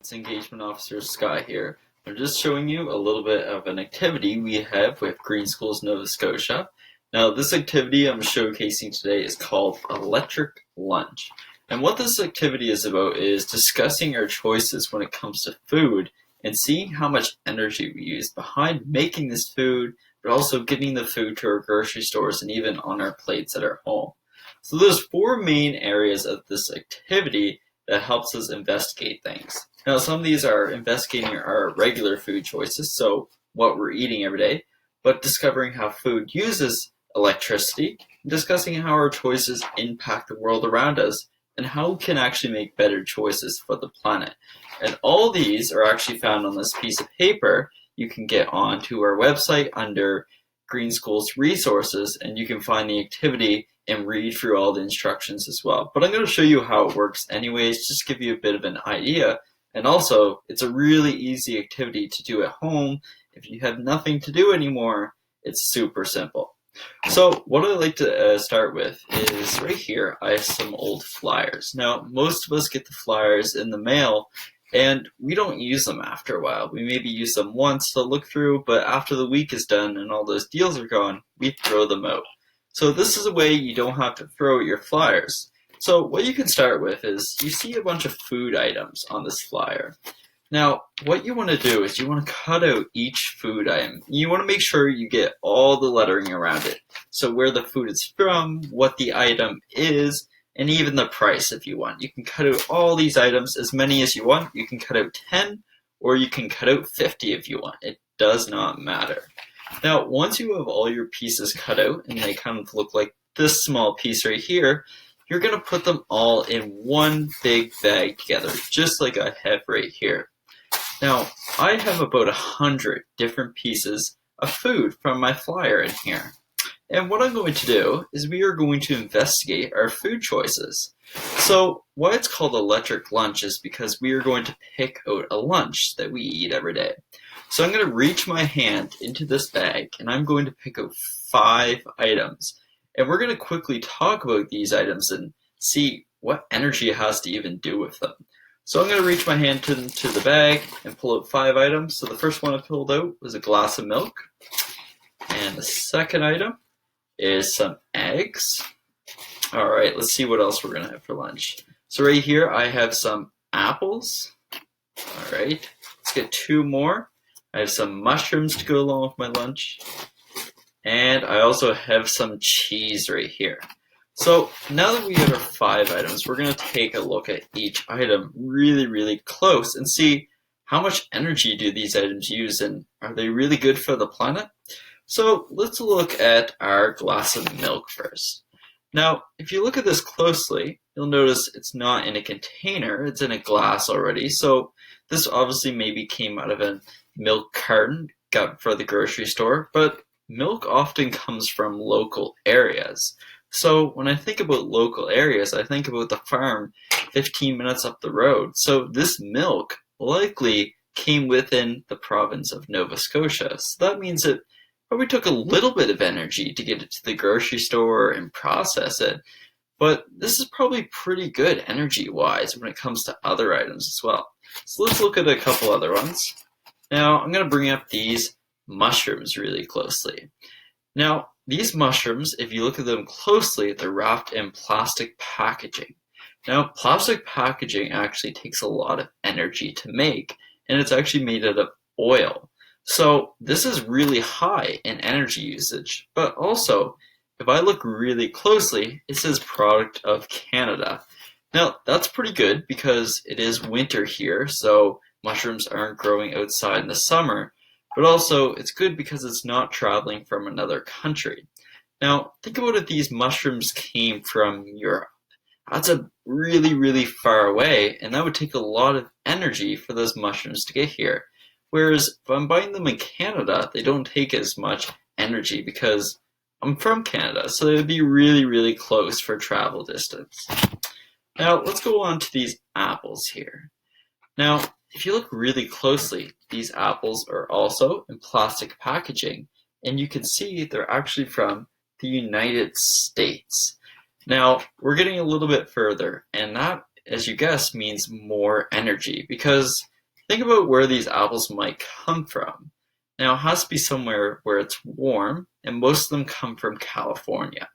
It's Engagement Officer Scott here. I'm just showing you a little bit of an activity we have with Green Schools Nova Scotia. Now, this activity I'm showcasing today is called Electric Lunch. And what this activity is about is discussing our choices when it comes to food and seeing how much energy we use behind making this food, but also getting the food to our grocery stores and even on our plates at our home. So there's four main areas of this activity that helps us investigate things. Now, some of these are investigating our regular food choices, so what we're eating every day, but discovering how food uses electricity, discussing how our choices impact the world around us, and how we can actually make better choices for the planet. And all these are actually found on this piece of paper. You can get onto our website under Green Schools Resources, and you can find the activity and read through all the instructions as well. But I'm going to show you how it works anyways, just give you a bit of an idea. And also, it's a really easy activity to do at home. If you have nothing to do anymore, it's super simple. So what I like to start with is right here, I have some old flyers. Now, most of us get the flyers in the mail, and we don't use them after a while. We maybe use them once to look through, but after the week is done and all those deals are gone, we throw them out. So this is a way you don't have to throw out your flyers. So what you can start with is you see a bunch of food items on this flyer. Now, what you want to do is you want to cut out each food item. You want to make sure you get all the lettering around it. So where the food is from, what the item is, and even the price if you want. You can cut out all these items, as many as you want. You can cut out 10 or you can cut out 50 if you want. It does not matter. Now, once you have all your pieces cut out and they kind of look like this small piece right here, you're going to put them all in one big bag together, just like I have right here. Now, I have about 100 different pieces of food from my flyer in here. And what I'm going to do is we are going to investigate our food choices. So why it's called electric lunch is because we are going to pick out a lunch that we eat every day. So I'm going to reach my hand into this bag and I'm going to pick out 5 items. And we're going to quickly talk about these items and see what energy it has to even do with them. So I'm going to reach my hand into the bag and pull out 5 items. So the first one I pulled out was a glass of milk. And the second item is some eggs. All right, let's see what else we're going to have for lunch. So right here I have some apples. All right, let's get 2 more. I have some mushrooms to go along with my lunch. And I also have some cheese right here. So now that we have our 5 items, we're going to take a look at each item really close and see how much energy do these items use and are they really good for the planet? So let's look at our glass of milk first. Now, if you look at this closely, you'll notice it's not in a container, it's in a glass already. So this obviously maybe came out of a milk carton got for the grocery store, but milk often comes from local areas. So when I think about local areas, I think about the farm 15 minutes up the road. So this milk likely came within the province of Nova Scotia. So that means it probably took a little bit of energy to get it to the grocery store and process it. But this is probably pretty good energy-wise when it comes to other items as well. So let's look at a couple other ones. Now I'm going to bring up these mushrooms really closely. Now, these mushrooms, if you look at them closely, they're wrapped in plastic packaging. Now, plastic packaging actually takes a lot of energy to make, and it's actually made out of oil. So this is really high in energy usage. But also, if I look really closely, it says product of Canada. Now, that's pretty good because it is winter here, so mushrooms aren't growing outside in the summer. But also, it's good because it's not traveling from another country. Now, think about if these mushrooms came from Europe. That's a really far away, and that would take a lot of energy for those mushrooms to get here. Whereas if I'm buying them in Canada, they don't take as much energy because I'm from Canada, so they would be really close for travel distance. Now, let's go on to these apples here. Now, if you look really closely, these apples are also in plastic packaging, and you can see they're actually from the United States. Now, we're getting a little bit further, and that, as you guessed, means more energy, because think about where these apples might come from. Now, it has to be somewhere where it's warm, and most of them come from California.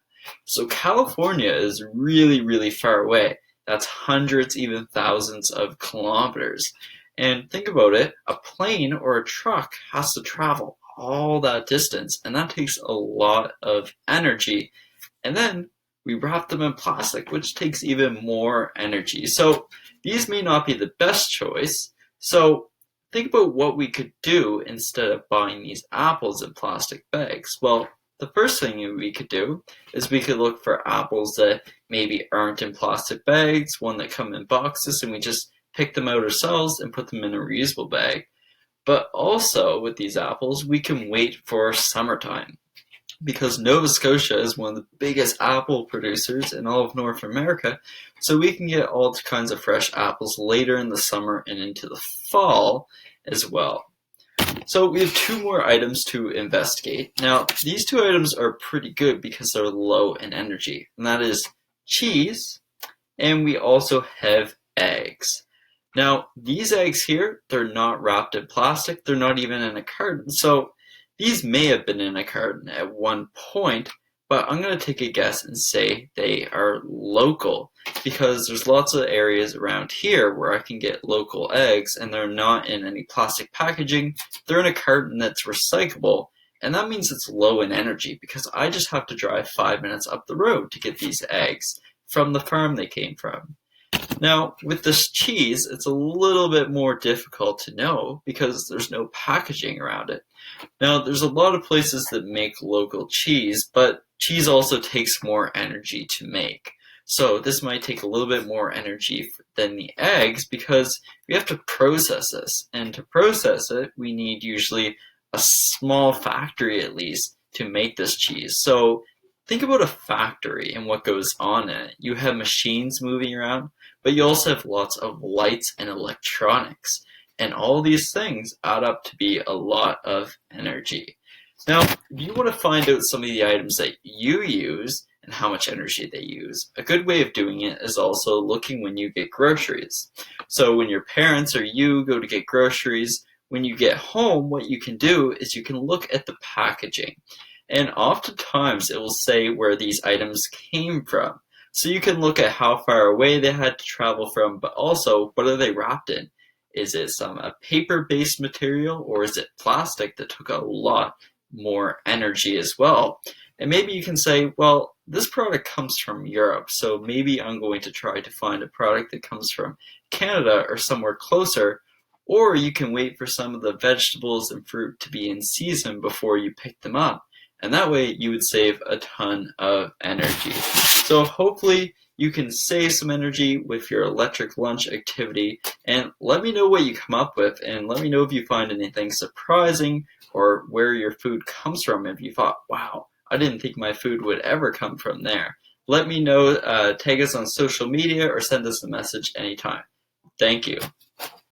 So California is really, really far away. That's hundreds, even thousands of kilometers. And think about it, a plane or a truck has to travel all that distance, and that takes a lot of energy. And then we wrap them in plastic, which takes even more energy. So these may not be the best choice. So think about what we could do instead of buying these apples in plastic bags. Well, the first thing we could do is we could look for apples that maybe aren't in plastic bags, one that come in boxes, and we just pick them out ourselves and put them in a reusable bag. But also with these apples, we can wait for summertime because Nova Scotia is one of the biggest apple producers in all of North America, so we can get all kinds of fresh apples later in the summer and into the fall as well. So we have two more items to investigate. Now, these two items are pretty good because they're low in energy, and that is cheese, and we also have eggs. Now, these eggs here, they're not wrapped in plastic, they're not even in a carton, so these may have been in a carton at one point, but I'm going to take a guess and say they are local because there's lots of areas around here where I can get local eggs and they're not in any plastic packaging. They're in a carton that's recyclable, and that means it's low in energy because I just have to drive 5 minutes up the road to get these eggs from the farm they came from. Now, with this cheese, it's a little bit more difficult to know because there's no packaging around it. Now, there's a lot of places that make local cheese, but cheese also takes more energy to make. So this might take a little bit more energy than the eggs because we have to process this. And to process it, we need usually a small factory at least to make this cheese. So think about a factory and what goes on in it. You have machines moving around, but you also have lots of lights and electronics. And all these things add up to be a lot of energy. Now, if you want to find out some of the items that you use and how much energy they use, a good way of doing it is also looking when you get groceries. So when your parents or you go to get groceries, when you get home, what you can do is you can look at the packaging. And oftentimes it will say where these items came from. So you can look at how far away they had to travel from, but also what are they wrapped in? Is it a paper-based material, or is it plastic that took a lot more energy as well? And maybe you can say, well, this product comes from Europe, so maybe I'm going to try to find a product that comes from Canada or somewhere closer, or you can wait for some of the vegetables and fruit to be in season before you pick them up. And that way you would save a ton of energy. So hopefully you can save some energy with your electric lunch activity, and let me know what you come up with, and let me know if you find anything surprising or where your food comes from. If you thought, wow, I didn't think my food would ever come from there. Let me know, tag us on social media or send us a message anytime. Thank you.